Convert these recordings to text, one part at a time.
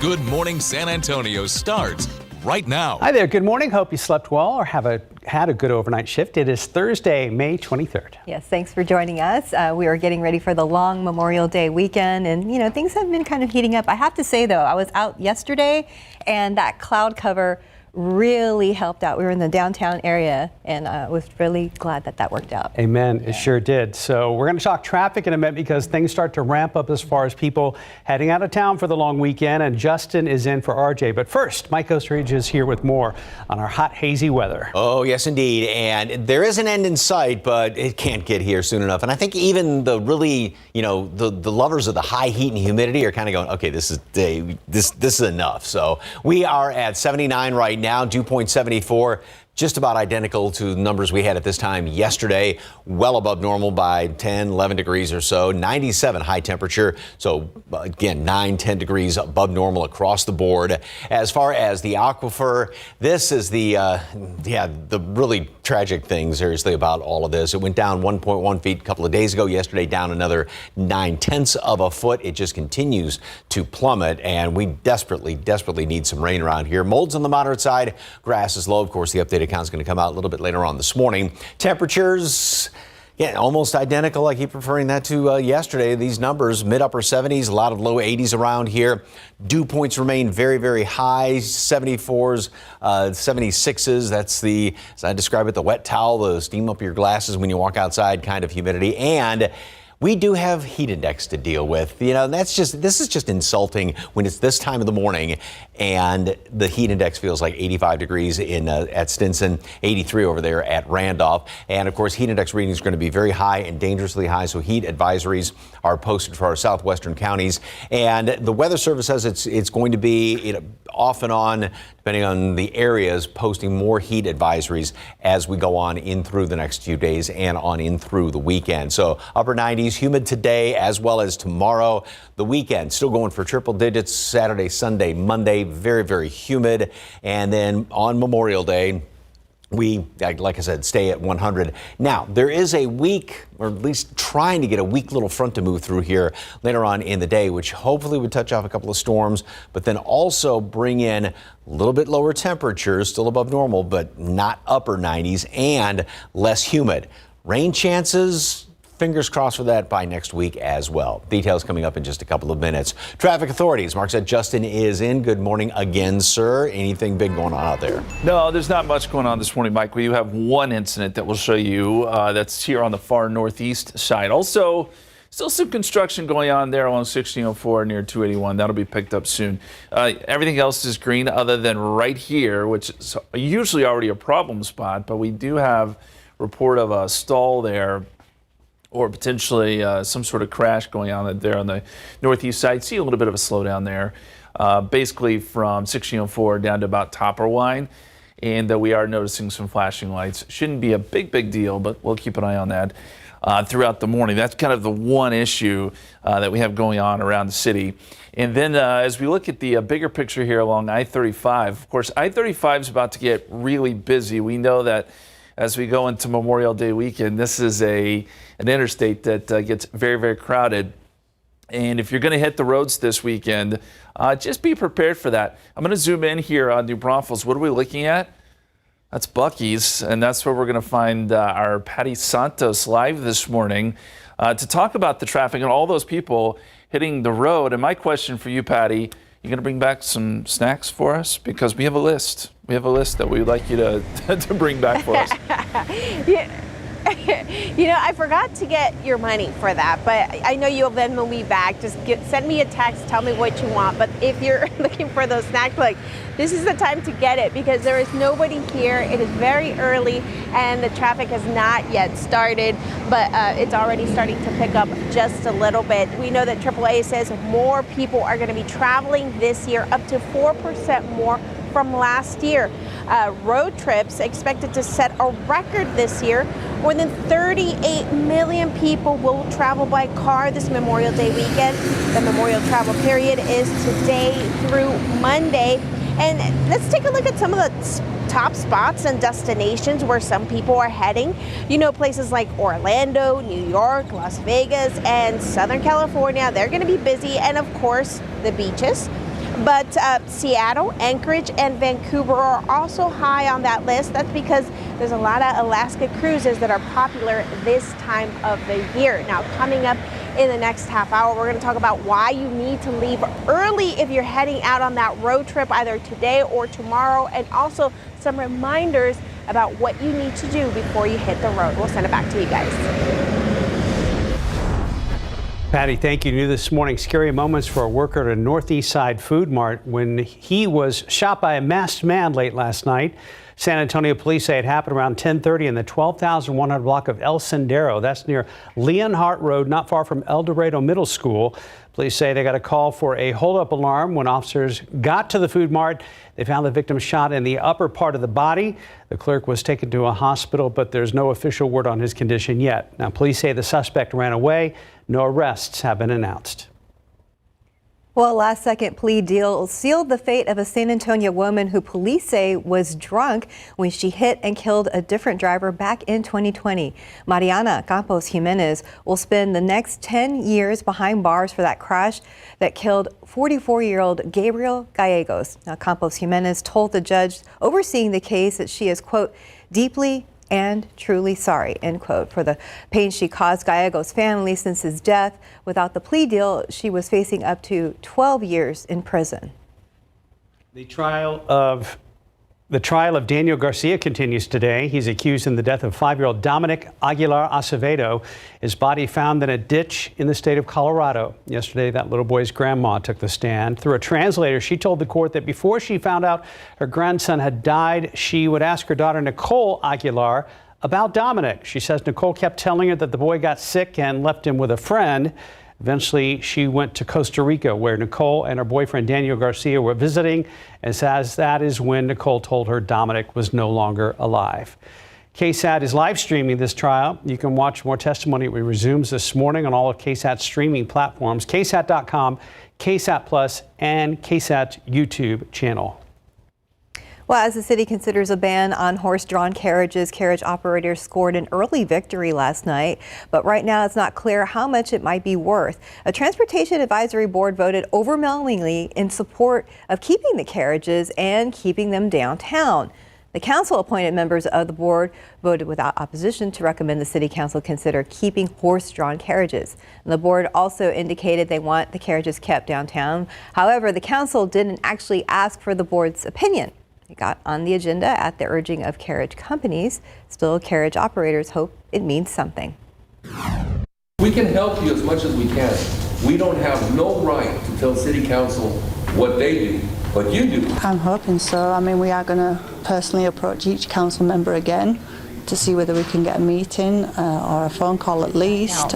Good Morning San Antonio starts right now. Hi there. Good morning. Hope you slept well or had a good overnight shift. It is Thursday, May 23rd. Yes, thanks for joining us. We are getting ready for the long Memorial Day weekend, and things have been kind of heating up. I have to say though, I was out yesterday and that cloud cover really helped out. We were in the downtown area and was really glad that worked out. Amen. It sure did. So we're going to talk traffic in a minute because things start to ramp up as far as people heading out of town for the long weekend, and Justin is in for RJ. But first, Mike Osteridge is here with more on our hot, hazy weather. Oh, yes, indeed. And there is an end in sight, but it can't get here soon enough. And I think even the really, the lovers of the high heat and humidity are kind of going, okay, this is enough. So we are at 79 right now, dew point 74. Just about identical to the numbers we had at this time yesterday, well above normal by 10, 11 degrees or so, 97 high temperature. So again, 9, 10 degrees above normal across the board. As far as the aquifer, this is the really tragic thing, seriously, about all of this. It went down 1.1 feet a couple of days ago. Yesterday, down another 9/10 of a foot. It just continues to plummet, and we desperately need some rain around here. Mold's on the moderate side. Grass is low. Of course, the updated count is going to come out a little bit later on this morning. Temperatures, almost identical. I keep referring that to yesterday. These numbers, mid-upper 70s, a lot of low 80s around here. Dew points remain very, very high, 74s, 76s. That's as I describe it, the wet towel, the steam up your glasses when you walk outside kind of humidity. And we do have heat index to deal with. This is just insulting when it's this time of the morning and the heat index feels like 85 degrees at Stinson, 83 over there at Randolph. And of course, heat index readings are going to be very high and dangerously high. So heat advisories are posted for our southwestern counties. And the Weather Service says it's going to be off and on, depending on the areas, posting more heat advisories as we go on in through the next few days and on in through the weekend. So upper 90s, humid today as well as tomorrow. The weekend still going for triple digits, Saturday, Sunday, Monday, very, very humid. And then on Memorial Day, we, like I said, stay at 100. Now, there is a weak, or at least trying to get a weak little front to move through here later on in the day, which hopefully would touch off a couple of storms, but then also bring in a little bit lower temperatures, still above normal, but not upper 90s, and less humid. Rain chances, fingers crossed for that by next week as well. Details coming up in just a couple of minutes. Traffic authorities, Mark said Justin is in. Good morning again, sir. Anything big going on out there? No, there's not much going on this morning, Mike. We do have one incident that we'll show you that's here on the far northeast side. Also, still some construction going on there along 1604 near 281. That'll be picked up soon. Everything else is green other than right here, which is usually already a problem spot, but we do have report of a stall there, or potentially some sort of crash going on there on the northeast side. See a little bit of a slowdown there, basically from 1604 down to about Topperwine. And we are noticing some flashing lights. Shouldn't be a big deal, but we'll keep an eye on that throughout the morning. That's kind of the one issue that we have going on around the city. And then as we look at the bigger picture here along I-35, of course, I-35 is about to get really busy. We know that as we go into Memorial Day weekend, this is an interstate that gets very, very crowded. And if you're going to hit the roads this weekend, just be prepared for that. I'm going to zoom in here on New Braunfels. What are we looking at? That's Buc-ee's, and that's where we're going to find our Patty Santos live this morning to talk about the traffic and all those people hitting the road. And my question for you, Patty, you going to bring back some snacks for us? Because we have a list. We have a list that we'd like you to bring back for us. I forgot to get your money for that, but I know you'll Venmo me back. Just send me a text, tell me what you want. But if you're looking for those snacks, this is the time to get it because there is nobody here. It is very early and the traffic has not yet started, but it's already starting to pick up just a little bit. We know that AAA says more people are going to be traveling this year, up to 4% more from last year. Road trips expected to set a record this year. More than 38 million people will travel by car this Memorial Day weekend. The Memorial travel period is today through Monday. And let's take a look at some of the top spots and destinations where some people are heading. Places like Orlando, New York, Las Vegas, and Southern California. They're going to be busy. And of course, the beaches. But Seattle, Anchorage, and Vancouver are also high on that list. That's because there's a lot of Alaska cruises that are popular this time of the year. Now, coming up in the next half hour, we're going to talk about why you need to leave early if you're heading out on that road trip either today or tomorrow, and also some reminders about what you need to do before you hit the road. We'll send it back to you guys. Patty, thank you. New this morning, scary moments for a worker at a Northeast Side Food Mart when he was shot by a masked man late last night. San Antonio police say it happened around 10:30 in the 12,100 block of El Sendero. That's near Leonhardt Road, not far from El Dorado Middle School. Police say they got a call for a holdup alarm. When officers got to the food mart, they found the victim shot in the upper part of the body. The clerk was taken to a hospital, but there's no official word on his condition yet. Now, police say the suspect ran away. No arrests have been announced. Well, a last-second plea deal sealed the fate of a San Antonio woman who police say was drunk when she hit and killed a different driver back in 2020. Mariana Campos Jimenez will spend the next 10 years behind bars for that crash that killed 44-year-old Gabriel Gallegos. Now, Campos Jimenez told the judge overseeing the case that she is, quote, deeply and truly sorry, end quote, for the pain she caused Gallegos' family since his death. Without the plea deal, she was facing up to 12 years in prison. The trial of Daniel Garcia continues today. He's accused in the death of 5-year-old Dominic Aguilar Acevedo. His body found in a ditch in the state of Colorado. Yesterday, that little boy's grandma took the stand. Through a translator, she told the court that before she found out her grandson had died, she would ask her daughter Nicole Aguilar about Dominic. She says Nicole kept telling her that the boy got sick and left him with a friend. Eventually, she went to Costa Rica, where Nicole and her boyfriend Daniel Garcia were visiting, and says that is when Nicole told her Dominic was no longer alive. KSAT is live streaming this trial. You can watch more testimony. It resumes this morning on all of KSAT's streaming platforms, KSAT.com, KSAT Plus, and KSAT YouTube channel. Well, as the city considers a ban on horse-drawn carriages, carriage operators scored an early victory last night. But right now, it's not clear how much it might be worth. A transportation advisory board voted overwhelmingly in support of keeping the carriages and keeping them downtown. The council-appointed members of the board voted without opposition to recommend the city council consider keeping horse-drawn carriages. And the board also indicated they want the carriages kept downtown. However, the council didn't actually ask for the board's opinion. It got on the agenda at the urging of carriage companies. Still, carriage operators hope it means something. We can help you as much as we can. We don't have no right to tell city council what they do, but you do. I'm hoping so. I mean, we are going to personally approach each council member again to see whether we can get a meeting or a phone call at least.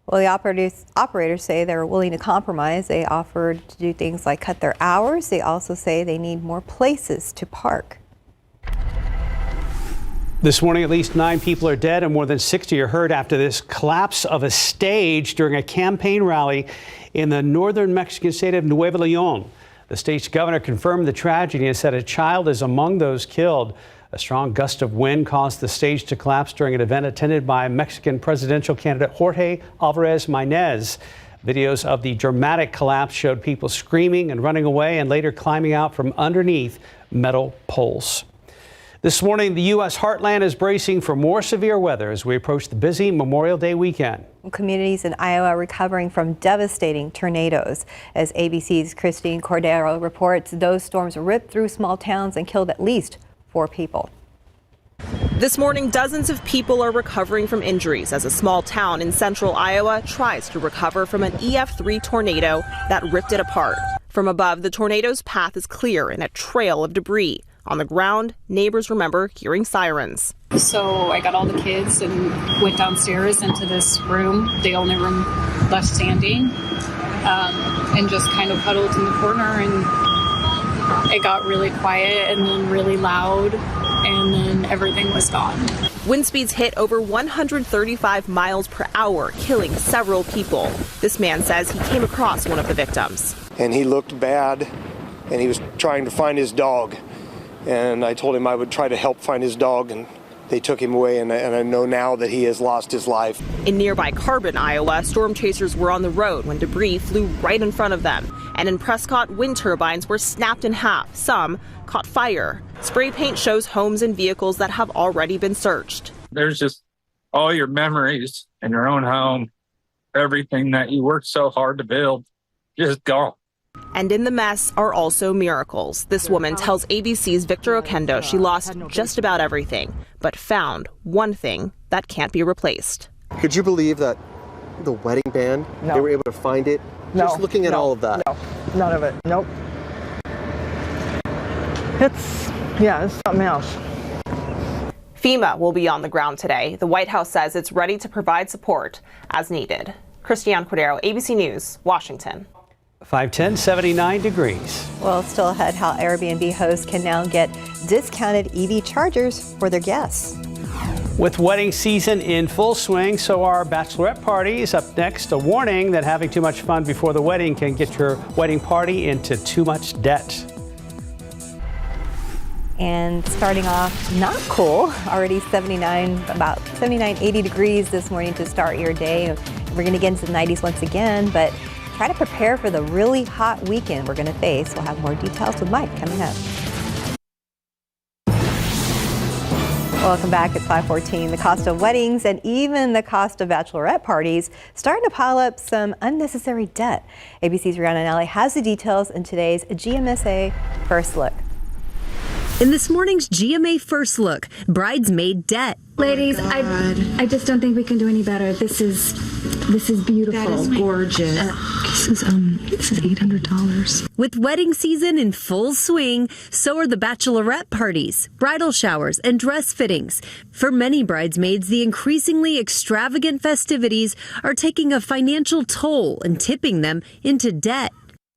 Well, the operators say they're willing to compromise. They offered to do things like cut their hours. They also say they need more places to park. This morning, at least 9 people are dead and more than 60 are hurt after this collapse of a stage during a campaign rally in the northern Mexican state of Nuevo León. The state's governor confirmed the tragedy and said a child is among those killed. A strong gust of wind caused the stage to collapse during an event attended by Mexican presidential candidate Jorge Alvarez Maínez. Videos of the dramatic collapse showed people screaming and running away and later climbing out from underneath metal poles. This morning, the U.S. heartland is bracing for more severe weather as we approach the busy Memorial Day weekend. Communities in Iowa are recovering from devastating tornadoes. As ABC's Christine Cordero reports, those storms ripped through small towns and killed at least 4 people. This morning, dozens of people are recovering from injuries as a small town in central Iowa tries to recover from an EF3 tornado that ripped it apart. From above, the tornado's path is clear in a trail of debris. On the ground, neighbors remember hearing sirens. So I got all the kids and went downstairs into this room, the only room left standing, and just kind of huddled in the corner, and it got really quiet and then really loud, and then everything was gone. Wind speeds hit over 135 miles per hour, killing several people. This man says he came across one of the victims. And he looked bad, and he was trying to find his dog. And I told him I would try to help find his dog, and they took him away, and I know now that he has lost his life. In nearby Carbon, Iowa, storm chasers were on the road when debris flew right in front of them. And in Prescott, wind turbines were snapped in half. Some caught fire. Spray paint shows homes and vehicles that have already been searched. There's just all your memories in your own home, everything that you worked so hard to build, just gone. And in the mess are also miracles. This woman tells ABC's Victor Okendo she lost just about everything, but found one thing that can't be replaced. Could you believe that the wedding band, they were able to find it? Just looking at all of that. No, none of it. Nope. It's something else. FEMA will be on the ground today. The White House says it's ready to provide support as needed. Christiane Cordero, ABC News, Washington. 510, 79 degrees. Well, still ahead, how Airbnb hosts can now get discounted EV chargers for their guests. With wedding season in full swing, so are bachelorette parties. Up next, a warning that having too much fun before the wedding can get your wedding party into too much debt. And starting off not cool, already about 79, 80 degrees this morning to start your day. We're going to get into the 90s once again, but try to prepare for the really hot weekend we're going to face. We'll have more details with Mike coming up. Welcome back at 5:14. The cost of weddings and even the cost of bachelorette parties starting to pile up some unnecessary debt. ABC's Rihanna Nally has the details in today's GMSA First Look. In this morning's GMA First Look, bridesmaid debt. Ladies, I just don't think we can do any better. This is beautiful. That is gorgeous. This is $800. With wedding season in full swing, so are the bachelorette parties, bridal showers, and dress fittings. For many bridesmaids, the increasingly extravagant festivities are taking a financial toll and tipping them into debt.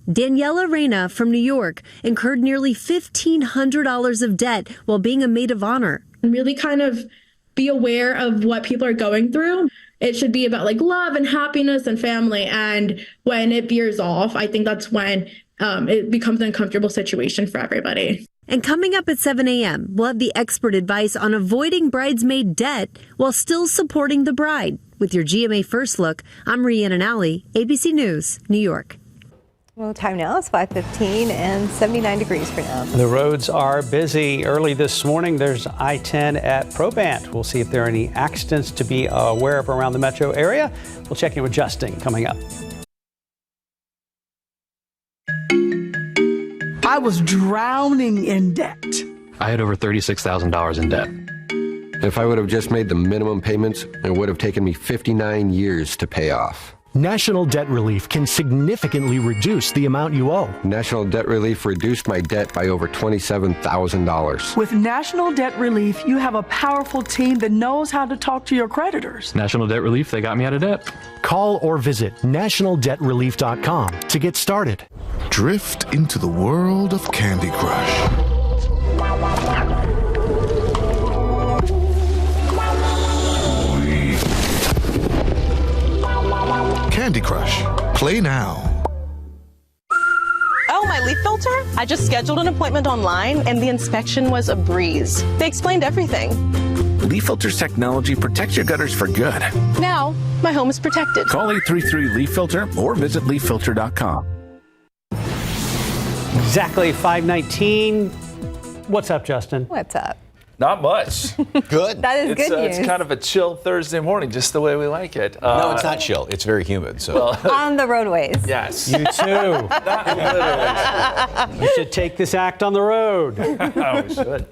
Daniela Reyna from New York incurred nearly $1,500 of debt while being a maid of honor. Really kind of be aware of what people are going through. It should be about like love and happiness and family. And when it veers off, I think that's when it becomes an uncomfortable situation for everybody. And coming up at 7 a.m., we'll have the expert advice on avoiding bridesmaid debt while still supporting the bride. With your GMA First Look, I'm Rihanna Nally, ABC News, New York. Well, time now is 5:15 and 79 degrees for now. The roads are busy. Early this morning, there's I-10 at Probant. We'll see if there are any accidents to be aware of around the metro area. We'll check in with Justin coming up. I was drowning in debt. I had over $36,000 in debt. If I would have just made the minimum payments, it would have taken me 59 years to pay off. National Debt Relief can significantly reduce the amount you owe. National Debt Relief reduced my debt by over $27,000. With National Debt Relief, you have a powerful team that knows how to talk to your creditors. National Debt Relief, they got me out of debt. Call or visit nationaldebtrelief.com to get started. Drift into the world of Candy Crush. Candy Crush. Play now. Oh, my leaf filter? I just scheduled an appointment online and the inspection was a breeze. They explained everything. Leaf Filter's technology protects your gutters for good. Now, my home is protected. Call 833-LEAF-FILTER or visit leaffilter.com. Exactly 5:19. What's up, Justin? What's up? Not much. Good. That is good news. It's kind of a chill Thursday morning, just the way we like it. No, it's not chill. It's very humid. So on the roadways. Yes. You too. You should take this act on the road. Oh, we should.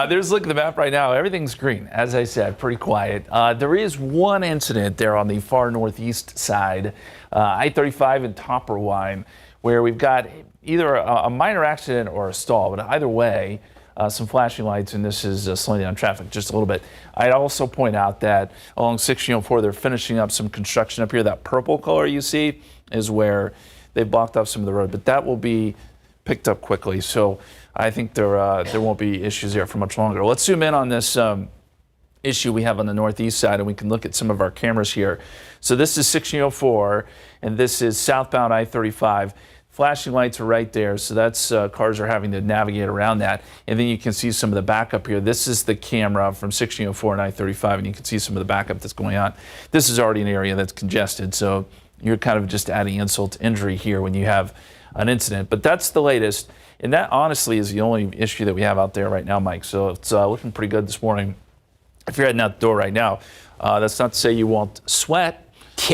There's a look at the map right now. Everything's green, as I said, pretty quiet. There is one incident there on the far northeast side, I-35 and Topperwine, where we've got either a minor accident or a stall, but either way, some flashing lights, and this is slowing down traffic just a little bit. I'd also point out that along 1604, they're finishing up some construction up here. That purple color you see is where they've blocked off some of the road, but that will be picked up quickly. So I think there won't be issues there for much longer. Let's zoom in on this issue we have on the northeast side, and we can look at some of our cameras here. So this is 1604, and this is southbound I-35. Flashing lights are right there, so that's cars are having to navigate around that. And then you can see some of the backup here. This is the camera from 1604 and I-35, and you can see some of the backup that's going on. This is already an area that's congested, so you're kind of just adding insult to injury here when you have an incident. But that's the latest, and that honestly is the only issue that we have out there right now, Mike. So it's looking pretty good this morning. If you're heading out the door right now, that's not to say you won't sweat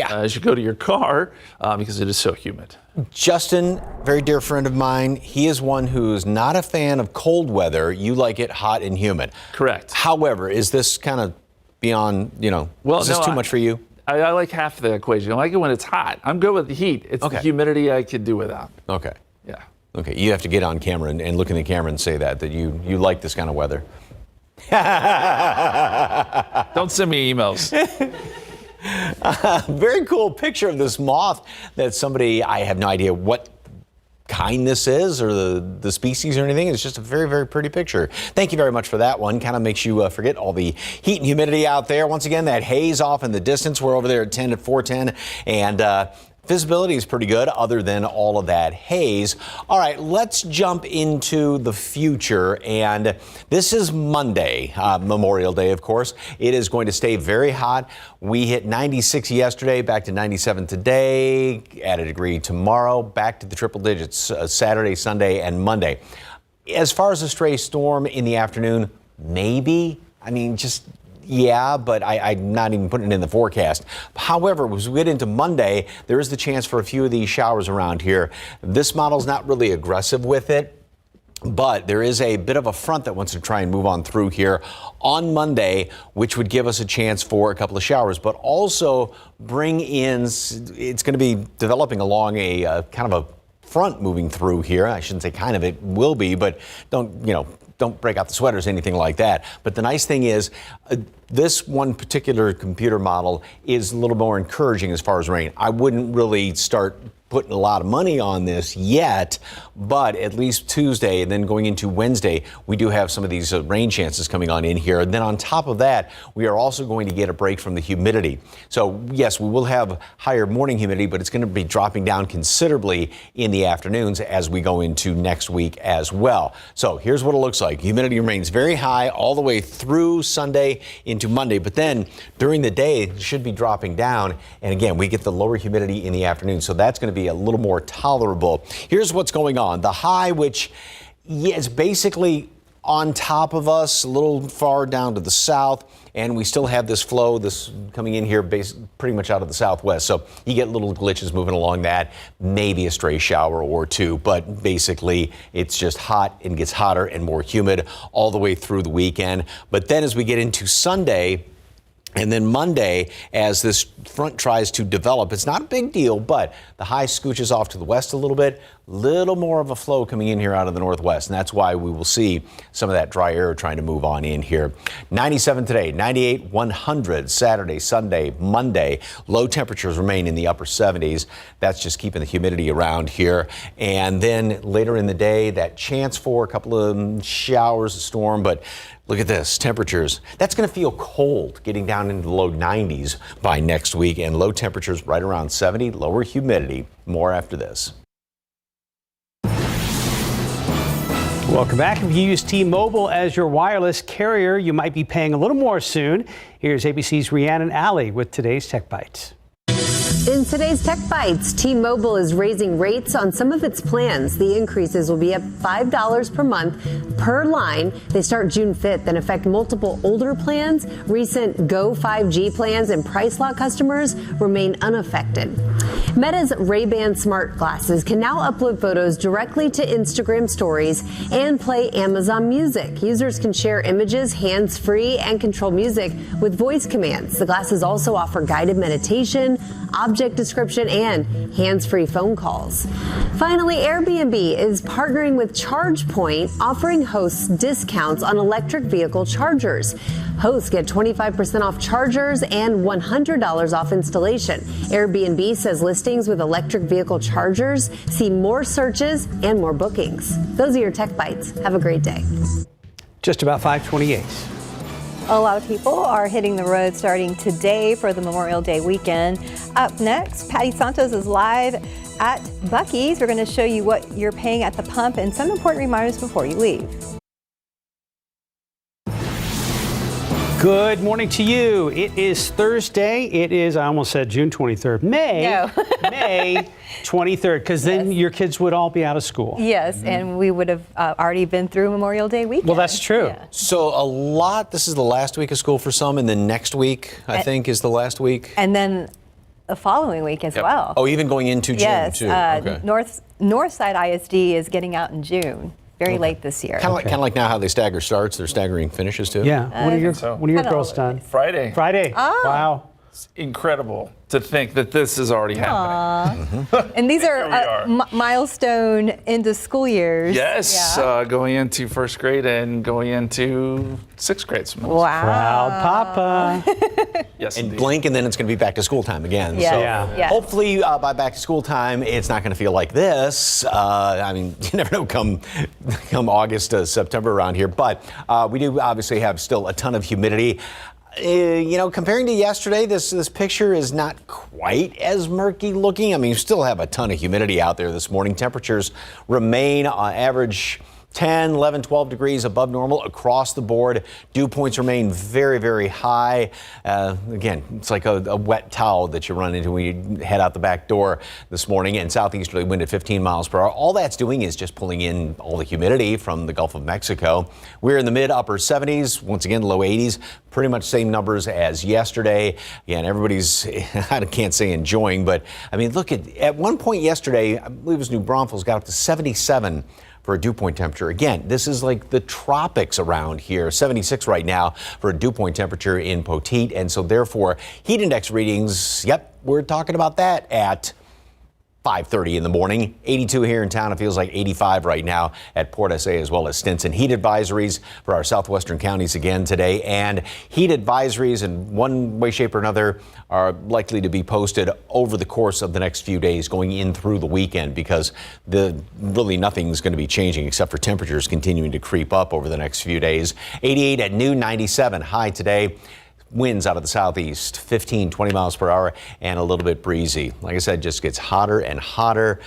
as you go to your car because it is so humid. Justin, very dear friend of mine, he is one who's not a fan of cold weather. You like it hot and humid. Correct. However, is this kind of beyond, is this too much for you? I like half of the equation. I like it when it's hot. I'm good with the heat. It's the humidity I could do without. Okay. Yeah. Okay, you have to get on camera and look in the camera and say that you like this kind of weather. Don't send me emails. Very cool picture of this moth that somebody, I have no idea what kind this is or the species or anything. It's just a very, very pretty picture. Thank you very much for that one. Kind of makes you forget all the heat and humidity out there. Once again, that haze off in the distance. We're over there at 10 at 410 and visibility is pretty good other than all of that haze. All right, let's jump into the future. And this is Monday, Memorial Day, of course. It is going to stay very hot. We hit 96 yesterday, back to 97 today, add a degree tomorrow, back to the triple digits Saturday, Sunday, and Monday. As far as a stray storm in the afternoon, maybe. I mean, yeah, but I'm not even putting it in the forecast. However, as we get into Monday, there is the chance for a few of these showers around here. This model's not really aggressive with it, but there is a bit of a front that wants to try and move on through here on Monday, which would give us a chance for a couple of showers, but also bring in, it's going to be developing along a kind of a front moving through here. I shouldn't say kind of, it will be, but don't break out the sweaters, anything like that. But the nice thing is, this one particular computer model is a little more encouraging as far as rain. I wouldn't really start putting a lot of money on this yet, but at least Tuesday and then going into Wednesday, we do have some of these rain chances coming on in here. And then on top of that, we are also going to get a break from the humidity. So yes, we will have higher morning humidity, but it's going to be dropping down considerably in the afternoons as we go into next week as well. So here's what it looks like. Humidity remains very high all the way through Sunday into Monday, but then during the day, it should be dropping down. And again, we get the lower humidity in the afternoon. So that's going to be a little more tolerable. Here's what's going on. The high, which is basically on top of us, a little far down to the south, and we still have this flow, this coming in here pretty much out of the southwest. So you get little glitches moving along that, maybe a stray shower or two, but basically it's just hot and gets hotter and more humid all the way through the weekend. But then as we get into Sunday, and then Monday, as this front tries to develop, it's not a big deal, but the high scooches off to the west a little more of a flow coming in here out of the northwest. And that's why we will see some of that dry air trying to move on in here. 97 today, 98, 100 Saturday, Sunday, Monday. Low temperatures remain in the upper 70s. That's just keeping the humidity around here. And then later in the day, that chance for a couple of showers, a storm, but look at this, temperatures. That's going to feel cold, getting down into the low 90s by next week, and low temperatures right around 70, lower humidity. More after this. Welcome back. If you use T-Mobile as your wireless carrier, you might be paying a little more soon. Here's ABC's Rhiannon Alley with today's Tech Bites. In today's Tech Bites, T-Mobile is raising rates on some of its plans. The increases will be up $5 per month per line. They start June 5th and affect multiple older plans. Recent Go 5G plans and Price Lock customers remain unaffected. Meta's Ray-Ban smart glasses can now upload photos directly to Instagram stories and play Amazon Music. Users can share images hands-free and control music with voice commands. The glasses also offer guided meditation, object description, and hands-free phone calls. Finally, Airbnb is partnering with ChargePoint, offering hosts discounts on electric vehicle chargers. Hosts get 25% off chargers and $100 off installation. Airbnb says listings with electric vehicle chargers see more searches and more bookings. Those are your Tech Bites. Have a great day. Just about 5:28. A lot of people are hitting the road starting today for the Memorial Day weekend. Up next, Patty Santos is live at Buc-ee's. We're going to show you what you're paying at the pump and some important reminders before you leave. Good morning to you. It is Thursday. It is, I almost said June 23rd. May 23rd, because then your kids would all be out of school. Yes, and we would have already been through Memorial Day weekend. Well, that's true. Yeah. So this is the last week of school for some, and then next week, I think, is the last week. And then the following week as well. Oh, even going into June, too. Okay. Northside ISD is getting out in June. Very late this year. Kind of like now how they stagger starts, they're staggering finishes too. Yeah. When are your girls done? Friday. Oh. Wow. It's incredible to think that this is already happening. And these are milestone into school years. Yes, Yeah. Going into first grade and going into sixth grade. Wow. Proud Papa. Yes, and indeed. blink, and then it's going to be back to school time again. Yes. So Yes. hopefully by back to school time, it's not going to feel like this. I mean, you never know come August, September around here. But we do obviously have still a ton of humidity. Comparing to yesterday, this picture is not quite as murky looking. I mean, you still have a ton of humidity out there this morning. Temperatures remain on average 10, 11, 12 degrees above normal across the board. Dew points remain very, very high. Again, it's like a wet towel that you run into when you head out the back door this morning. And southeasterly wind at 15 miles per hour. All that's doing is just pulling in all the humidity from the Gulf of Mexico. We're in the mid upper 70s, once again low 80s. Pretty much same numbers as yesterday. Again, everybody's, I can't say enjoying, but I mean, look at one point yesterday, I believe it was New Braunfels, got up to 77 for a dew point temperature. Again, this is like the tropics around here. 76 right now for a dew point temperature in Poteet. And so therefore, heat index readings, yep, we're talking about that at 5:30 in the morning. 82 here in town. It feels like 85 right now at Port SA as well as Stinson. Heat advisories for our southwestern counties again today. And heat advisories in one way, shape, or another are likely to be posted over the course of the next few days going in through the weekend, because really nothing's going to be changing except for temperatures continuing to creep up over the next few days. 88 at noon, 97 high today. Winds out of the southeast, 15, 20 miles per hour, and a little bit breezy. Like I said, just gets hotter and hotter.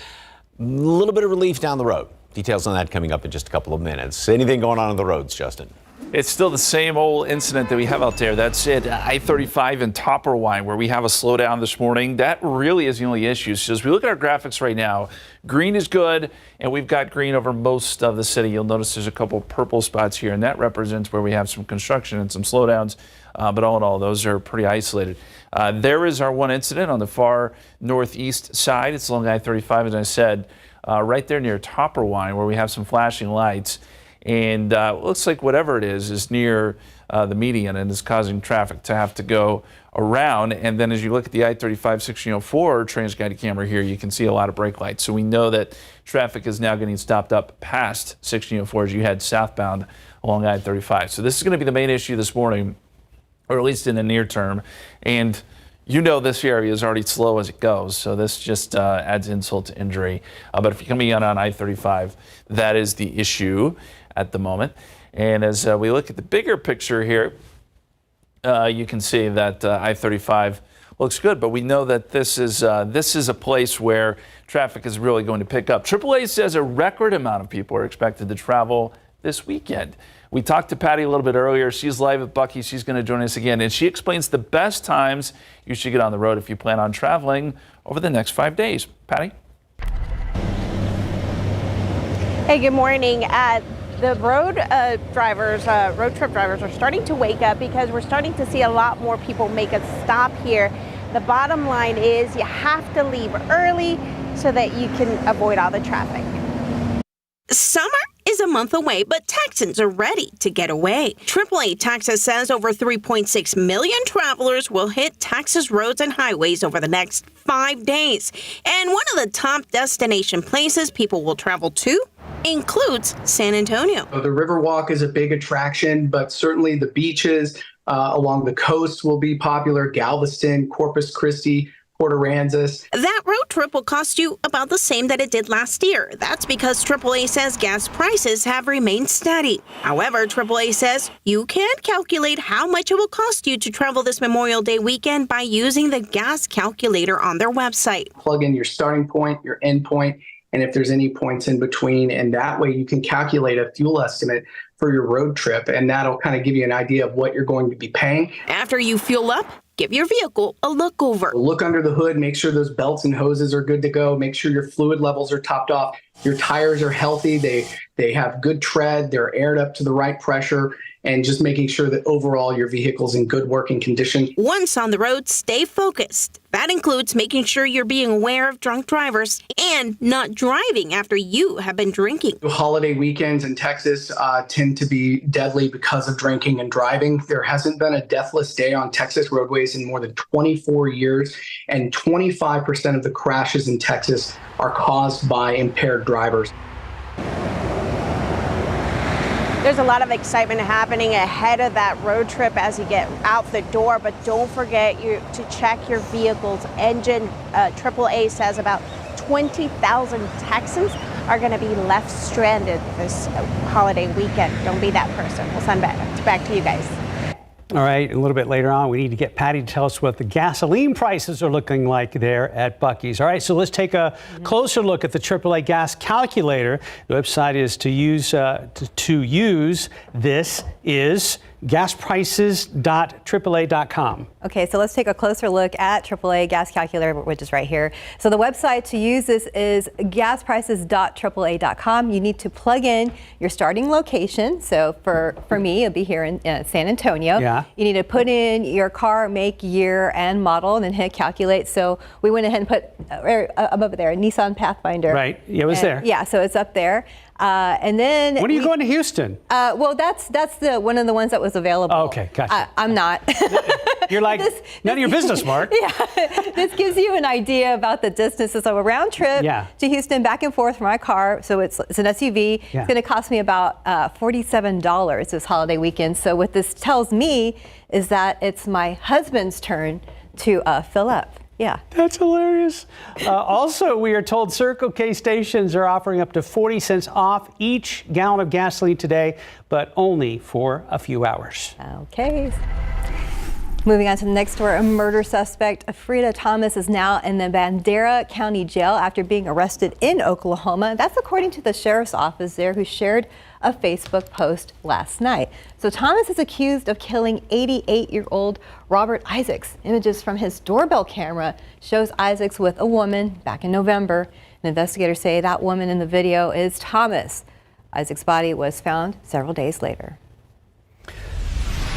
A little bit of relief down the road. Details on that coming up in just a couple of minutes. Anything going on the roads, Justin? It's still the same old incident that we have out there. That's it. I-35 and Topperwine, where we have a slowdown this morning. That really is the only issue. So as we look at our graphics right now, green is good, and we've got green over most of the city. You'll notice there's a couple purple spots here, and that represents where we have some construction and some slowdowns. But all in all, those are pretty isolated. There is our one incident on the far northeast side. It's along I-35, as I said, right there near Topperwine, where we have some flashing lights. And it looks like whatever it is near the median and is causing traffic to have to go around. And then as you look at the I-35 1604 trans-guided camera here, you can see a lot of brake lights. So we know that traffic is now getting stopped up past 1604 as you head southbound along I-35. So this is going to be the main issue this morning, or at least in the near term. And you know this area is already slow as it goes, so this just adds insult to injury. But if you're coming in on I-35, that is the issue at the moment. And as we look at the bigger picture here, you can see that I-35 looks good, but we know that this is a place where traffic is really going to pick up. AAA says a record amount of people are expected to travel this weekend. We talked to Patty a little bit earlier. She's live at Buc-ee's. She's going to join us again, and she explains the best times you should get on the road if you plan on traveling over the next 5 days. Patty? Hey, good morning. The road trip drivers are starting to wake up because we're starting to see a lot more people make a stop here. The bottom line is you have to leave early so that you can avoid all the traffic. Summer is a month away, but Texans are ready to get away. AAA Texas says over 3.6 million travelers will hit Texas roads and highways over the next 5 days. And one of the top destination places people will travel to includes San Antonio. The Riverwalk is a big attraction, but certainly the beaches along the coast will be popular. Galveston, Corpus Christi, Port Aransas. That road trip will cost you about the same that it did last year. That's because AAA says gas prices have remained steady. However, AAA says you can calculate how much it will cost you to travel this Memorial Day weekend by using the gas calculator on their website. Plug in your starting point, your end point, and if there's any points in between, and that way you can calculate a fuel estimate for your road trip, and that'll kind of give you an idea of what you're going to be paying. After you fuel up, give your vehicle a look over. Look under the hood, make sure those belts and hoses are good to go, make sure your fluid levels are topped off, your tires are healthy, they have good tread, they're aired up to the right pressure, and just making sure that overall your vehicle's in good working condition. Once on the road, stay focused. That includes making sure you're being aware of drunk drivers and not driving after you have been drinking. Holiday weekends in Texas tend to be deadly because of drinking and driving. There hasn't been a deathless day on Texas roadways in more than 24 years, and 25% of the crashes in Texas are caused by impaired drivers. There's a lot of excitement happening ahead of that road trip as you get out the door, but don't forget to check your vehicle's engine. AAA says about 20,000 Texans are going to be left stranded this holiday weekend. Don't be that person. We'll send back to you guys. All right, a little bit later on, we need to get Patty to tell us what the gasoline prices are looking like there at Buc-ee's. All right, so let's take a closer look at the AAA gas calculator. The website is to use this is gasprices.aaa.com. Okay, so let's take a closer look at AAA gas calculator, which is right here. So the website to use this is gasprices.aaa.com. You need to plug in your starting location. So for me, it'll be here in San Antonio. Yeah. You need to put in your car, make, year, and model, and then hit calculate. So we went ahead and put above there, a Nissan Pathfinder. Right, yeah, it was there. Yeah, so it's up there. And then when are you going to Houston? Well, that's one of the ones that was available. Oh, okay, gotcha. I'm not. You're like, none of your business, Mark. Yeah, this gives you an idea about the distances of a round trip to Houston, back and forth from my car. So it's an SUV. Yeah. It's going to cost me about $47 this holiday weekend. So what this tells me is that it's my husband's turn to fill up. Yeah. That's hilarious. Also, we are told Circle K stations are offering up to 40 cents off each gallon of gasoline today, but only for a few hours. Okay. Moving on to the next story, a murder suspect, Frida Thomas, is now in the Bandera County Jail after being arrested in Oklahoma. That's according to the sheriff's office there, who shared a Facebook post last night. So Thomas is accused of killing 88-year-old Robert Isaacs. Images from his doorbell camera shows Isaacs with a woman back in November. And investigators say that woman in the video is Thomas. Isaacs' body was found several days later.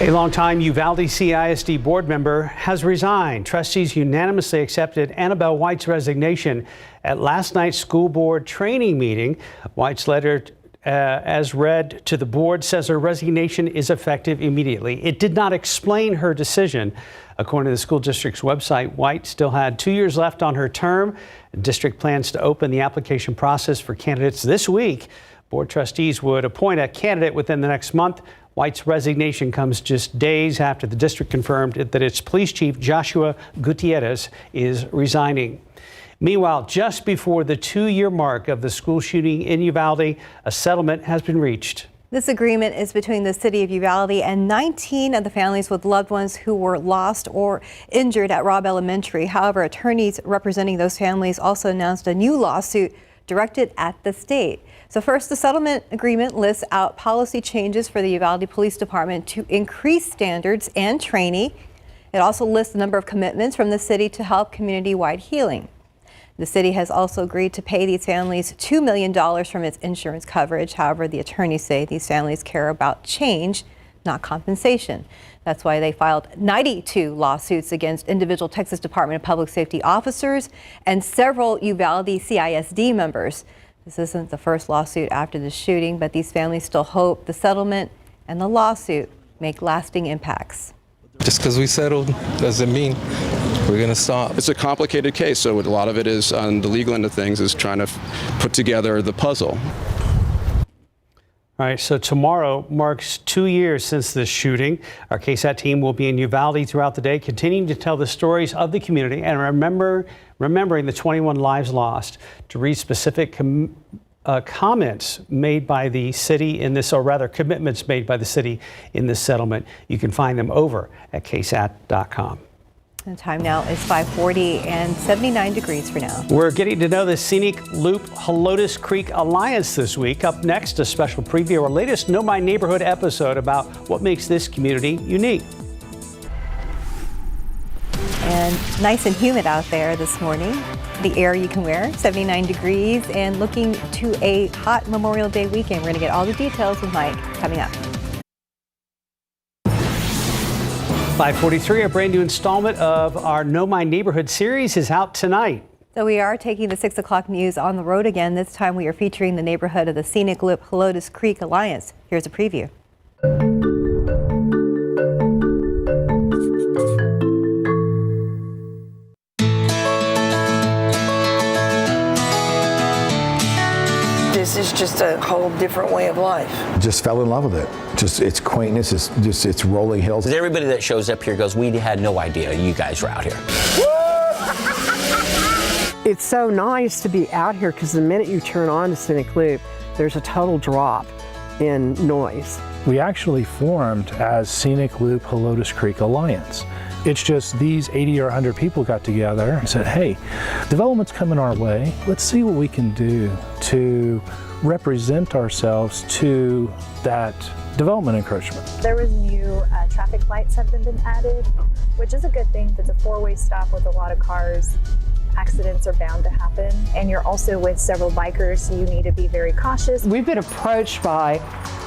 A longtime Uvalde CISD board member has resigned. Trustees unanimously accepted Annabelle White's resignation at last night's school board training meeting. White's letter, as read to the board, says her resignation is effective immediately. It did not explain her decision. According to the school district's website, White still had 2 years left on her term. The district plans to open the application process for candidates this week. Board trustees would appoint a candidate within the next month. White's resignation comes just days after the district confirmed that its police chief, Joshua Gutierrez, is resigning. Meanwhile, just before the 2-year mark of the school shooting in Uvalde, a settlement has been reached. This agreement is between the city of Uvalde and 19 of the families with loved ones who were lost or injured at Robb Elementary. However, attorneys representing those families also announced a new lawsuit directed at the state. So first, the settlement agreement lists out policy changes for the Uvalde Police Department to increase standards and training. It also lists a number of commitments from the city to help community-wide healing. The city has also agreed to pay these families $2 million from its insurance coverage. However, the attorneys say these families care about change, not compensation. That's why they filed 92 lawsuits against individual Texas Department of Public Safety officers and several Uvalde CISD members. This isn't the first lawsuit after the shooting, but these families still hope the settlement and the lawsuit make lasting impacts. Just because we settled doesn't mean we're going to stop. It's a complicated case, so a lot of it is on the legal end of things is trying to put together the puzzle. All right, so tomorrow marks 2 years since this shooting. Our KSAT team will be in Uvalde throughout the day, continuing to tell the stories of the community and remembering the 21 lives lost. To read specific comments made by the city in this, or rather commitments made by the city in this settlement, you can find them over at KSAT.com. The time now is 5:40 and 79 degrees for now. We're getting to know the Scenic Loop Helotes Creek Alliance this week. Up next, a special preview of our latest Know My Neighborhood episode about what makes this community unique. And nice and humid out there this morning. The air you can wear, 79 degrees, and looking to a hot Memorial Day weekend. We're going to get all the details with Mike coming up. 5:43, a brand new installment of our Know My Neighborhood series is out tonight. So we are taking the 6 o'clock news on the road again. This time we are featuring the neighborhood of the Scenic Loop Helotes Creek Alliance. Here's a preview. This is just a whole different way of life. Just fell in love with it. Just its quaintness, it's rolling hills. Everybody that shows up here goes, we had no idea you guys were out here. It's so nice to be out here because the minute you turn on the Scenic Loop, there's a total drop in noise. We actually formed as Scenic Loop Helotes Creek Alliance. It's just these 80 or 100 people got together and said, hey, development's coming our way. Let's see what we can do to represent ourselves to that development encroachment. There was new traffic lights have been added, which is a good thing. It's a four-way stop with a lot of cars. Accidents are bound to happen, and you're also with several bikers, so you need to be very cautious. We've been approached by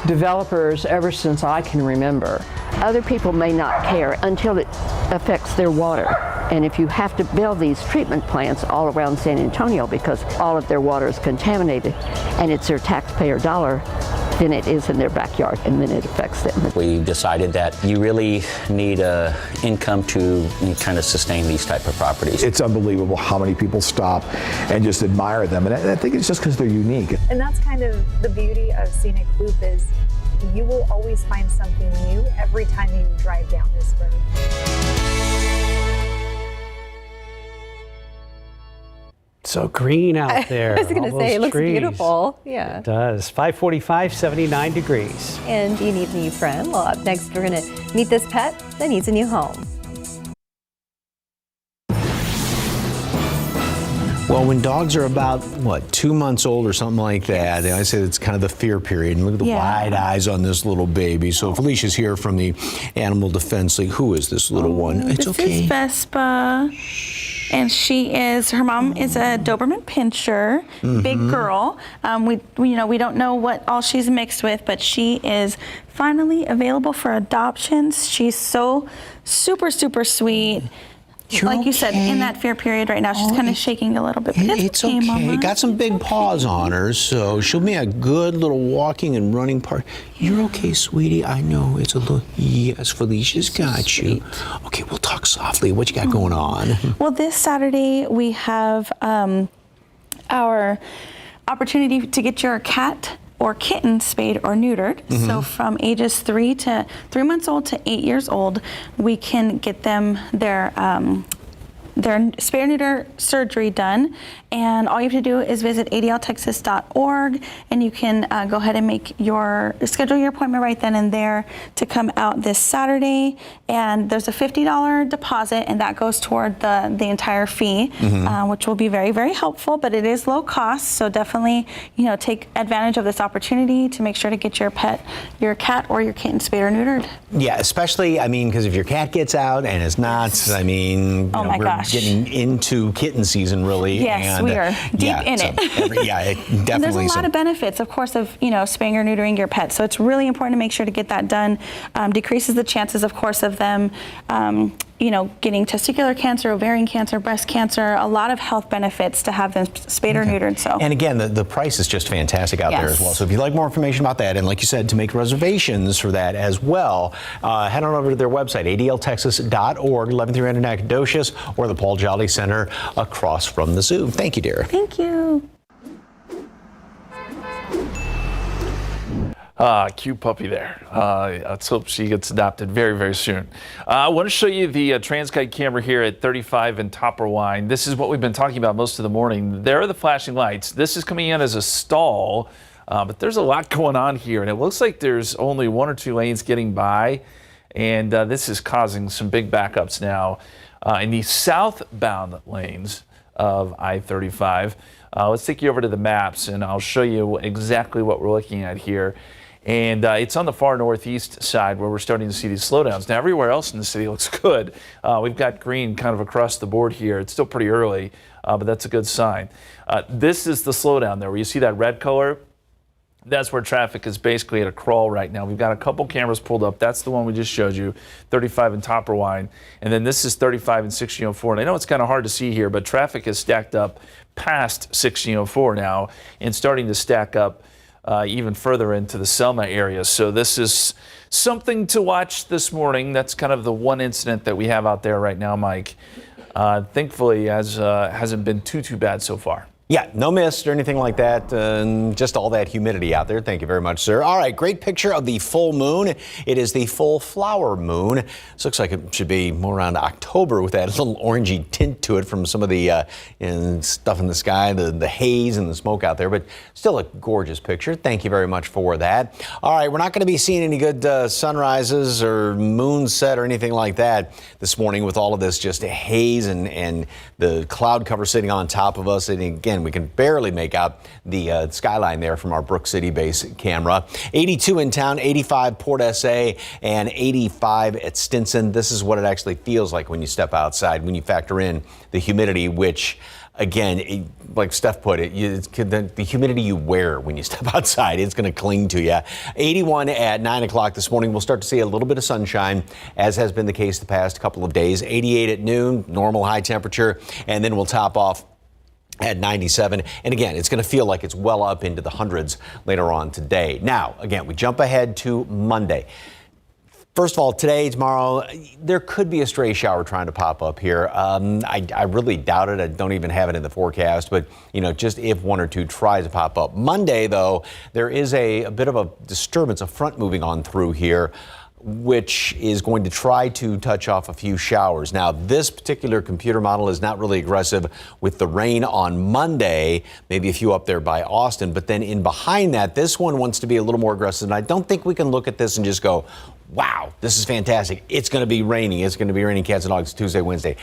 developers ever since I can remember. Other people may not care until it affects their water. And if you have to build these treatment plants all around San Antonio because all of their water is contaminated and it's their taxpayer dollar, then it is in their backyard and then it affects them. We decided that you really need an income to kind of sustain these type of properties. It's unbelievable how many people stop and just admire them. And I think it's just because they're unique. And that's kind of the beauty of Scenic Loop is you will always find something new every time you drive down this road. So green out there. I was going to say, it looks beautiful. Yeah. It does. 5:45, 79 degrees. And do you need a new friend? Well, up next, we're going to meet this pet that needs a new home. Well, when dogs are about, 2 months old or something like that, I say it's kind of the fear period. And look at the wide eyes on this little baby. So Felicia's here from the Animal Defense League. Who is this little one? It's okay. This is Vespa. And her mom is a Doberman Pinscher, big girl. We don't know what all she's mixed with, but she is finally available for adoptions. She's so super, super sweet. Like you said, in that fear period right now, she's kind of shaking a little bit. It's okay. Mama. Got some big paws on her, so she'll be a good little walking and running part. You're okay, sweetie. I know it's a little. Yes, Felicia's got you. Okay, we'll talk softly. What you got going on? Well, this Saturday we have our opportunity to get your cat or kitten spayed or neutered. So from ages 3 months old to 8 years old, we can get them their spay or neuter surgery done. And all you have to do is visit adltexas.org, and you can go ahead and schedule your appointment right then and there to come out this Saturday. And there's a $50 deposit, and that goes toward the entire fee, which will be very, very helpful. But it is low cost, so definitely take advantage of this opportunity to make sure to get your cat or your kitten spayed or neutered. Yeah, especially because if your cat gets out and it's not, we're getting into kitten season really. Yes. We are deep in it. Definitely. And there's a lot of benefits, of course, of spaying or neutering your pet. So it's really important to make sure to get that done. Decreases the chances, of course, of them, getting testicular cancer, ovarian cancer, breast cancer. A lot of health benefits to have them spayed or neutered. So. And again, the price is just fantastic out there as well. So if you'd like more information about that, and like you said, to make reservations for that as well, head on over to their website, adltexas.org, 11th Nacogdoches, or the Paul Jolly Center across from the zoo. Thank you, dear. Thank you. Cute puppy there. Let's hope she gets adopted very, very soon. I want to show you the TransGuide camera here at 35 and Topperwine. This is what we've been talking about most of the morning. There are the flashing lights. This is coming in as a stall, but there's a lot going on here, and it looks like there's only 1 or 2 lanes getting by, and this is causing some big backups now in the southbound lanes of I-35. Let's take you over to the maps, and I'll show you exactly what we're looking at here. And it's on the far northeast side where we're starting to see these slowdowns. Now, everywhere else in the city looks good. We've got green kind of across the board here. It's still pretty early, but that's a good sign. This is the slowdown there where you see that red color. That's where traffic is basically at a crawl right now. We've got a couple cameras pulled up. That's the one we just showed you, 35 and Topperwine. And then this is 35 and 1604. And I know it's kind of hard to see here, but traffic is stacked up past 1604 now and starting to stack up even further into the Selma area. So this is something to watch this morning. That's kind of the one incident that we have out there right now, Mike. Thankfully, hasn't been too bad so far. Yeah, no mist or anything like that. Just all that humidity out there. Thank you very much, sir. All right, great picture of the full moon. It is the full flower moon. This looks like it should be more around October with that little orangey tint to it from some of the stuff in the sky, the haze and the smoke out there, but still a gorgeous picture. Thank you very much for that. All right, we're not going to be seeing any good sunrises or moonset or anything like that this morning with all of this just haze and the cloud cover sitting on top of us. And again, we can barely make out the skyline there from our Brook City base camera. 82 in town, 85 Port SA, and 85 at Stinson. This is what it actually feels like when you step outside, when you factor in the humidity, which, again, like Steph put it, the humidity you wear when you step outside, it's going to cling to you. 81 at 9 o'clock this morning. We'll start to see a little bit of sunshine, as has been the case the past couple of days. 88 at noon, normal high temperature, and then we'll top off at 97. And again, it's going to feel like it's well up into the hundreds later on today. Now, again, we jump ahead to Monday. First of all, today, tomorrow, there could be a stray shower trying to pop up here. I really doubt it. I don't even have it in the forecast, but just if 1 or 2 tries to pop up. Monday, though, there is a bit of a disturbance, a front moving on through here, which is going to try to touch off a few showers. Now, this particular computer model is not really aggressive with the rain on Monday, maybe a few up there by Austin, but then in behind that, this one wants to be a little more aggressive. And I don't think we can look at this and just go, wow, this is fantastic. It's going to be raining. It's going to be raining cats and dogs Tuesday, Wednesday.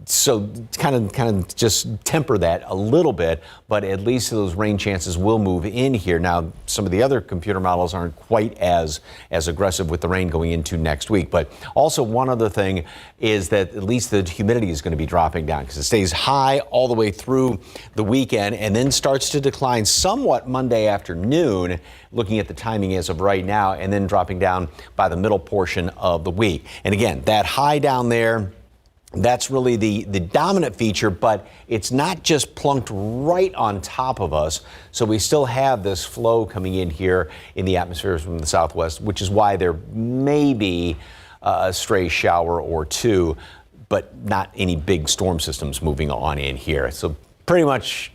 So kind of just temper that a little bit, but at least those rain chances will move in here. Now, some of the other computer models aren't quite as aggressive with the rain going into next week. But also one other thing is that at least the humidity is going to be dropping down because it stays high all the way through the weekend and then starts to decline somewhat Monday afternoon, looking at the timing as of right now, and then dropping down by the middle portion of the week. And again, that high down there, that's really the dominant feature, but it's not just plunked right on top of us. So we still have this flow coming in here in the atmosphere from the southwest, which is why there may be a stray shower or two, but not any big storm systems moving on in here. So pretty much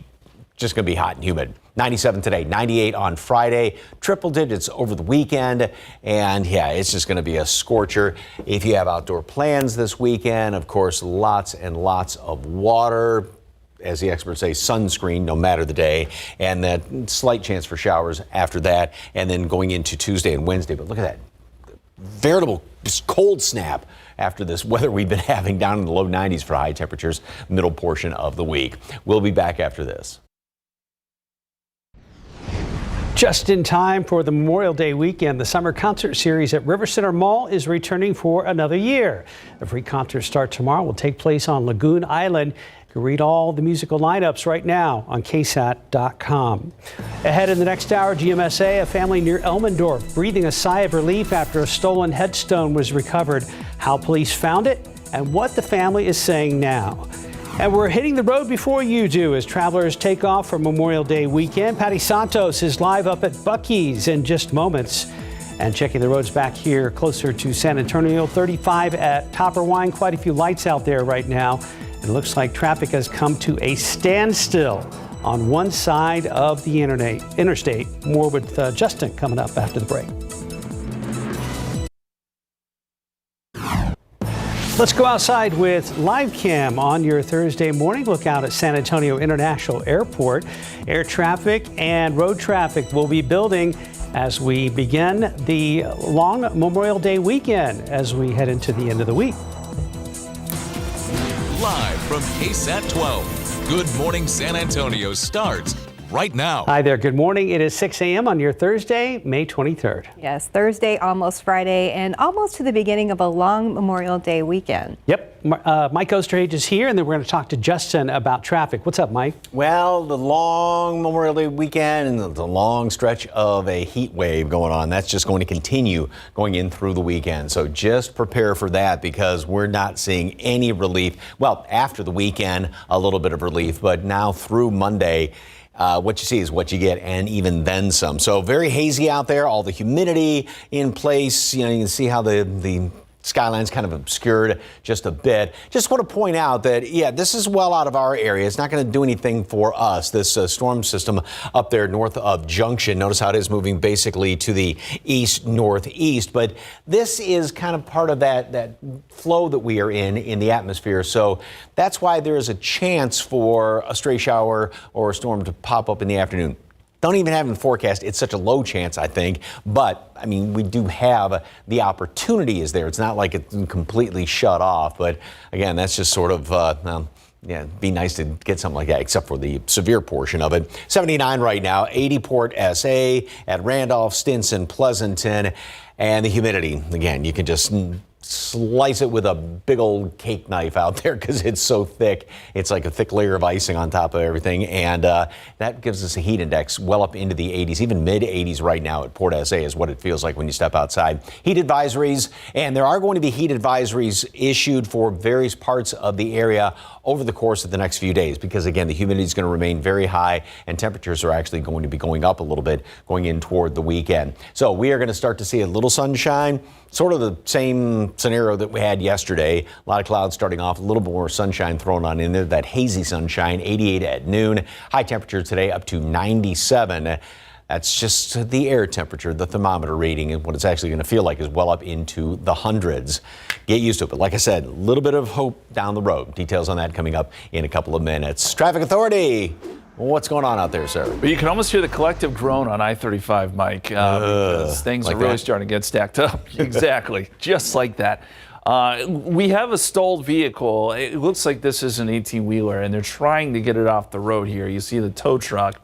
just going to be hot and humid. 97 today, 98 on Friday, triple digits over the weekend. And yeah, it's just going to be a scorcher. If you have outdoor plans this weekend, of course, lots and lots of water. As the experts say, sunscreen no matter the day, and that slight chance for showers after that, and then going into Tuesday and Wednesday. But look at that veritable cold snap after this weather we've been having down in the low 90s for high temperatures, middle portion of the week. We'll be back after this. Just in time for the Memorial Day weekend, the summer concert series at River Center Mall is returning for another year. The free concerts start tomorrow, will take place on Lagoon Island. You can read all the musical lineups right now on KSAT.com. Ahead in the next hour, GMSA, a family near Elmendorf breathing a sigh of relief after a stolen headstone was recovered. How police found it and what the family is saying now. And we're hitting the road before you do as travelers take off for Memorial Day weekend. Patty Santos is live up at Buc-ee's in just moments. And checking the roads back here closer to San Antonio, 35 at Topperwine. Quite a few lights out there right now. It looks like traffic has come to a standstill on one side of the interstate. More with Justin coming up after the break. Let's go outside with live cam on your Thursday morning. Look out at San Antonio International Airport. Air traffic and road traffic will be building as we begin the long Memorial Day weekend as we head into the end of the week. Live from KSAT 12, Good Morning San Antonio starts right now. Hi there. Good morning. It is 6 a.m. on your Thursday, May 23rd. Yes, Thursday, almost Friday, and almost to the beginning of a long Memorial Day weekend. Yep. Mike Osterhage is here, and then we're going to talk to Justin about traffic. What's up, Mike? Well, the long Memorial Day weekend and the long stretch of a heat wave going on, that's just going to continue going in through the weekend. So just prepare for that because we're not seeing any relief. Well, after the weekend, a little bit of relief, but now through Monday, what you see is what you get, and even then some. So very hazy out there, all the humidity in place. You know, you can see how the skyline's kind of obscured just a bit. Just want to point out that, yeah, this is well out of our area. It's not going to do anything for us. This storm system up there north of Junction. Notice how it is moving basically to the east-northeast. But this is kind of part of that flow that we are in the atmosphere. So that's why there is a chance for a stray shower or a storm to pop up in the afternoon. Don't even have in the forecast. It's such a low chance, I think. But, I mean, we do have the opportunity is there. It's not like it's completely shut off. But, again, that's just sort of, yeah, it'd be nice to get something like that, except for the severe portion of it. 79 right now, 80 Port SA, at Randolph, Stinson, Pleasanton. And the humidity, again, you can just slice it with a big old cake knife out there because it's so thick. It's like a thick layer of icing on top of everything. And that gives us a heat index well up into the 80s, even mid 80s right now at Port SA is what it feels like when you step outside. Heat advisories, and there are going to be heat advisories issued for various parts of the area over the course of the next few days because, again, the humidity is going to remain very high and temperatures are actually going to be going up a little bit going in toward the weekend. So we are going to start to see a little sunshine, sort of the same scenario that we had yesterday. A lot of clouds starting off, a little more sunshine thrown on in there, that hazy sunshine, 88 at noon. High temperature today up to 97. That's just the air temperature, the thermometer reading, and what it's actually going to feel like is well up into the hundreds. Get used to it. But like I said, a little bit of hope down the road. Details on that coming up in a couple of minutes. Traffic Authority. What's going on out there, sir? Well, you can almost hear the collective groan on I-35, Mike, because things like are really that? starting to get stacked up. Exactly, just like that. We have a stalled vehicle. It looks like this is an 18-wheeler, and they're trying to get it off the road here. You see the tow truck.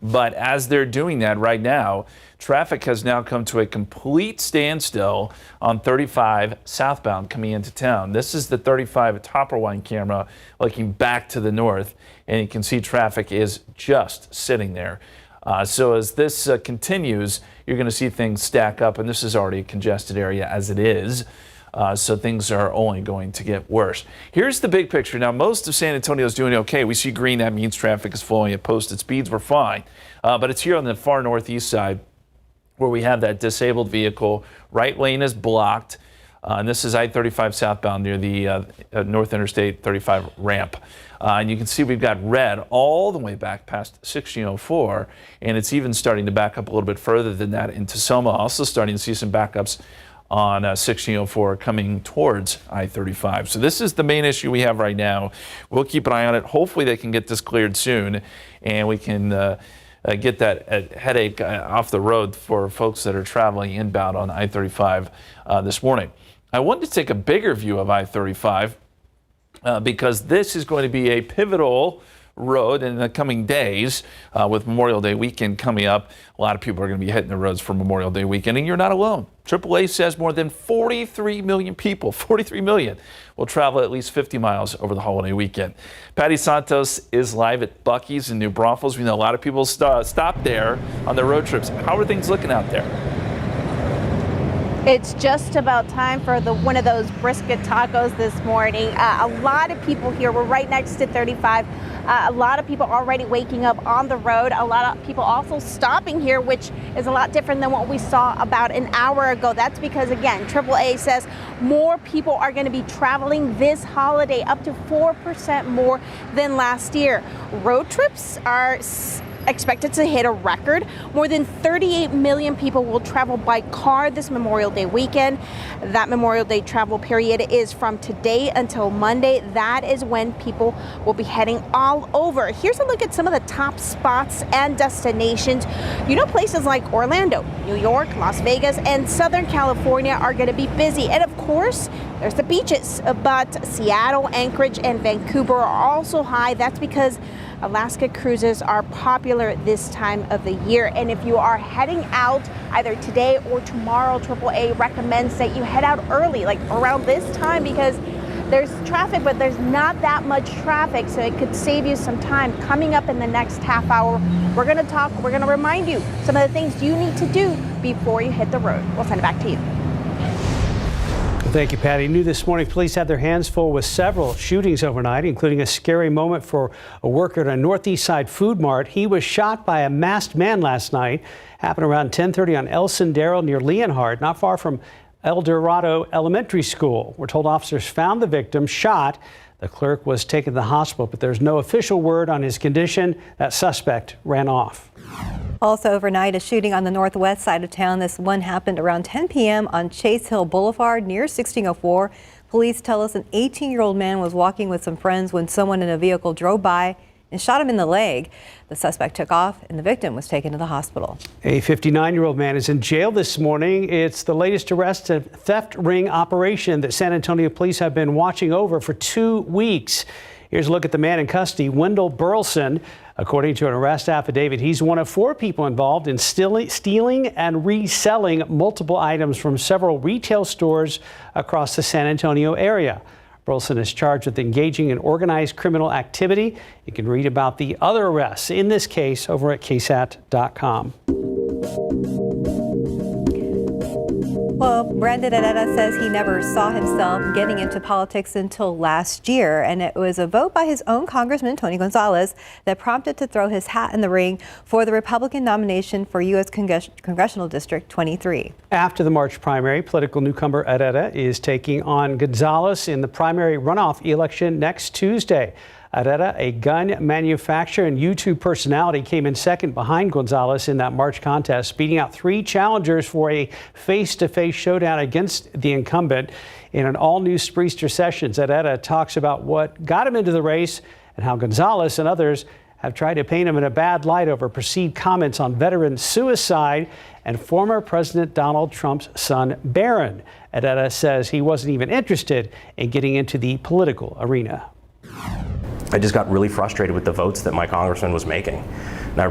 But as they're doing that right now, traffic has now come to a complete standstill on 35 southbound coming into town. This is the 35 top line camera looking back to the north, and you can see traffic is just sitting there. So as this continues, you're going to see things stack up, and this is already a congested area as it is. So things are only going to get worse. Here's the big picture. Now, most of San Antonio is doing okay. We see green. That means traffic is flowing at posted speeds. We're fine. But it's here on the far northeast side where we have that disabled vehicle. Right lane is blocked. And this is I-35 southbound near the North Interstate 35 ramp. And you can see we've got red all the way back past 1604. And it's even starting to back up a little bit further than that into Soma. Also starting to see some backups on 1604 coming towards I-35. So this is the main issue we have right now. We'll keep an eye on it. Hopefully they can get this cleared soon and we can get that headache off the road for folks that are traveling inbound on I-35 this morning. I wanted to take a bigger view of I-35 because this is going to be a pivotal road in the coming days with Memorial Day weekend coming up. A lot of people are going to be hitting the roads for Memorial Day weekend, and you're not alone. AAA says more than 43 million people, 43 million, will travel at least 50 miles over the holiday weekend. Patty Santos is live at Buc-ee's in New Braunfels. We know a lot of people stop there on their road trips. How are things looking out there? It's just about time for one of those brisket tacos this morning. A lot of people here. We're right next to 35. A lot of people already waking up on the road. A lot of people also stopping here, which is a lot different than what we saw about an hour ago. That's because, again, AAA says more people are going to be traveling this holiday, up to 4% more than last year. Road trips are expected to hit a record. More than 38 million people will travel by car this Memorial Day weekend. That Memorial Day travel period is from today until Monday. That is when people will be heading all over. Here's a look at some of the top spots and destinations. You know, places like Orlando, New York, Las Vegas, and Southern California are going to be busy. And of course, there's the beaches, but Seattle, Anchorage, and Vancouver are also high. That's because Alaska cruises are popular this time of the year. And if you are heading out either today or tomorrow, AAA recommends that you head out early, like around this time, because there's traffic, but there's not that much traffic, so it could save you some time. Coming up in the next half hour, we're going to remind you some of the things you need to do before you hit the road. We'll send it back to you. Thank you, Patty. New this morning, police had their hands full with several shootings overnight, including a scary moment for a worker at a Northeast Side food mart. He was shot by a masked man last night. Happened around 10:30 on El Sendero near Leonhardt, not far from El Dorado Elementary School. We're told officers found the victim shot. The clerk was taken to the hospital, but there's no official word on his condition. That suspect ran off. Also overnight, a shooting on the northwest side of town. This one happened around 10 p.m. on Chase Hill Boulevard near 1604. Police tell us an 18-year-old man was walking with some friends when someone in a vehicle drove by and shot him in the leg. The suspect took off and the victim was taken to the hospital. A 59-year-old man is in jail this morning. It's the latest arrest of theft ring operation that San Antonio police have been watching over for 2 weeks. Here's a look at the man in custody, Wendell Burleson. According to an arrest affidavit, he's one of 4 people involved in stealing and reselling multiple items from several retail stores across the San Antonio area. Burleson is charged with engaging in organized criminal activity. You can read about the other arrests in this case over at KSAT.com. Well, Brandon Herrera says he never saw himself getting into politics until last year, and it was a vote by his own Congressman, Tony Gonzalez, that prompted to throw his hat in the ring for the Republican nomination for U.S. Congressional District 23. After the March primary, political newcomer Herrera is taking on Gonzalez in the primary runoff election next Tuesday. Herrera, a gun manufacturer and YouTube personality, came in second behind Gonzalez in that March contest, beating out 3 challengers for a face-to-face showdown against the incumbent. In an all-new Spreester Sessions, Herrera talks about what got him into the race and how Gonzalez and others have tried to paint him in a bad light over perceived comments on veteran suicide and former President Donald Trump's son, Barron. Herrera says he wasn't even interested in getting into the political arena. I just got really frustrated with the votes that my congressman was making. And I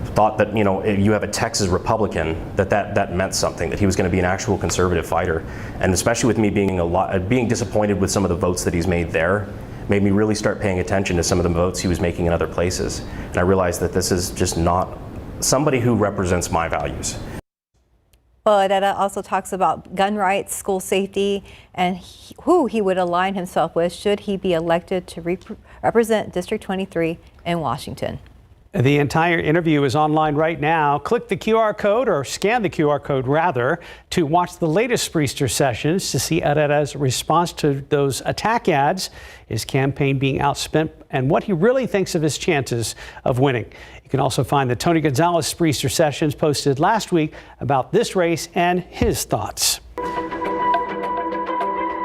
thought that, you know, if you have a Texas Republican, that meant something, that he was going to be an actual conservative fighter. And especially with me being disappointed with some of the votes that he's made there, made me really start paying attention to some of the votes he was making in other places. And I realized that this is just not somebody who represents my values. Well, Herrera also talks about gun rights, school safety, and who he would align himself with should he be elected to represent District 23 in Washington. The entire interview is online right now. Click the QR code, or scan the QR code rather, to watch the latest Spreester Sessions to see Herrera's response to those attack ads, his campaign being outspent, and what he really thinks of his chances of winning. You can also find the Tony Gonzalez Spreester Sessions posted last week about this race and his thoughts.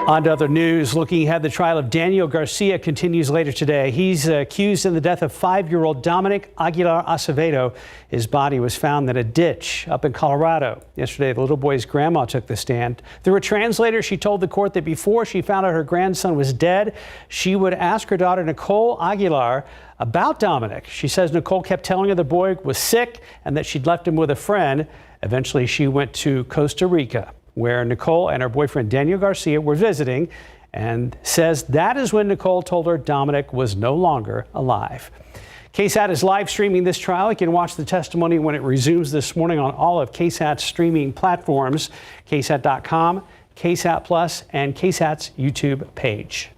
On to other news. Looking ahead, the trial of Daniel Garcia continues later today. He's accused in the death of 5-year-old Dominic Aguilar Acevedo. His body was found in a ditch up in Colorado. Yesterday, the little boy's grandma took the stand. Through a translator, she told the court that before she found out her grandson was dead, she would ask her daughter, Nicole Aguilar, about Dominic. She says Nicole kept telling her the boy was sick and that she'd left him with a friend. Eventually, she went to Costa Rica, where Nicole and her boyfriend Daniel Garcia were visiting, and says that is when Nicole told her Dominic was no longer alive. KSAT is live streaming this trial. You can watch the testimony when it resumes this morning on all of KSAT's streaming platforms, KSAT.com, KSAT Plus, and KSAT's YouTube page.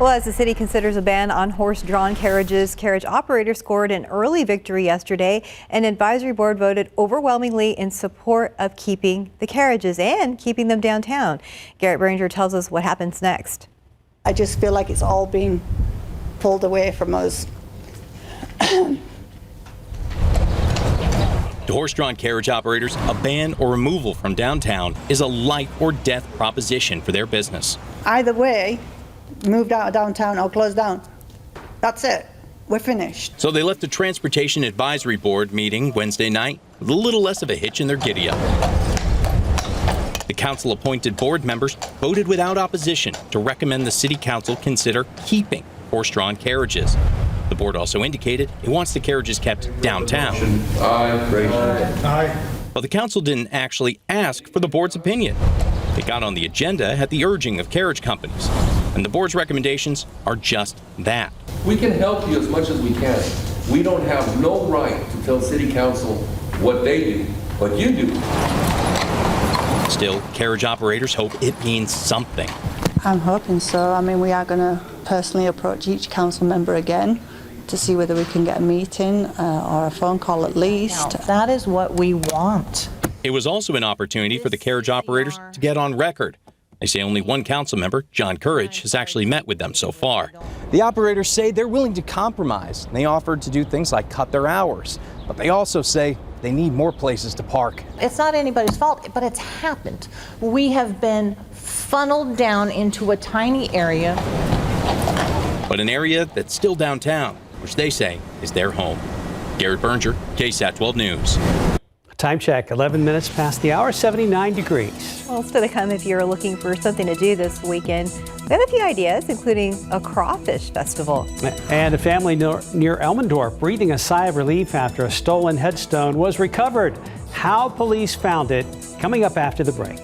Well, as the city considers a ban on horse-drawn carriages, carriage operators scored an early victory yesterday. An advisory board voted overwhelmingly in support of keeping the carriages and keeping them downtown. Garrett Branger tells us what happens next. I just feel like it's all being pulled away from us. To horse-drawn carriage operators, a ban or removal from downtown is a life or death proposition for their business. Either way, moved out of downtown or closed down. That's it. We're finished. So they left the Transportation Advisory Board meeting Wednesday night with a little less of a hitch in their giddy-up. The council-appointed board members voted without opposition to recommend the city council consider keeping horse-drawn carriages. The board also indicated it wants the carriages kept downtown. Aye. But the council didn't actually ask for the board's opinion. It got on the agenda at the urging of carriage companies. And the board's recommendations are just that. We can help you as much as we can. We don't have no right to tell city council what they do, but you do. Still, carriage operators hope it means something. I'm hoping so. I mean, we are going to personally approach each council member again to see whether we can get a meeting or a phone call at least. Now, that is what we want. It was also an opportunity for the carriage operators to get on record. They say only one council member, John Courage, has actually met with them so far. The operators say they're willing to compromise. They offered to do things like cut their hours, but they also say they need more places to park. It's not anybody's fault, but it's happened. We have been funneled down into a tiny area. But an area that's still downtown, which they say is their home. Garrett Berger, KSAT 12 News. Time check, 11 minutes past the hour, 79 degrees. Well, still to come if you're looking for something to do this weekend. We have a few ideas, including a crawfish festival. And a family near Elmendorf breathing a sigh of relief after a stolen headstone was recovered. How police found it, coming up after the break.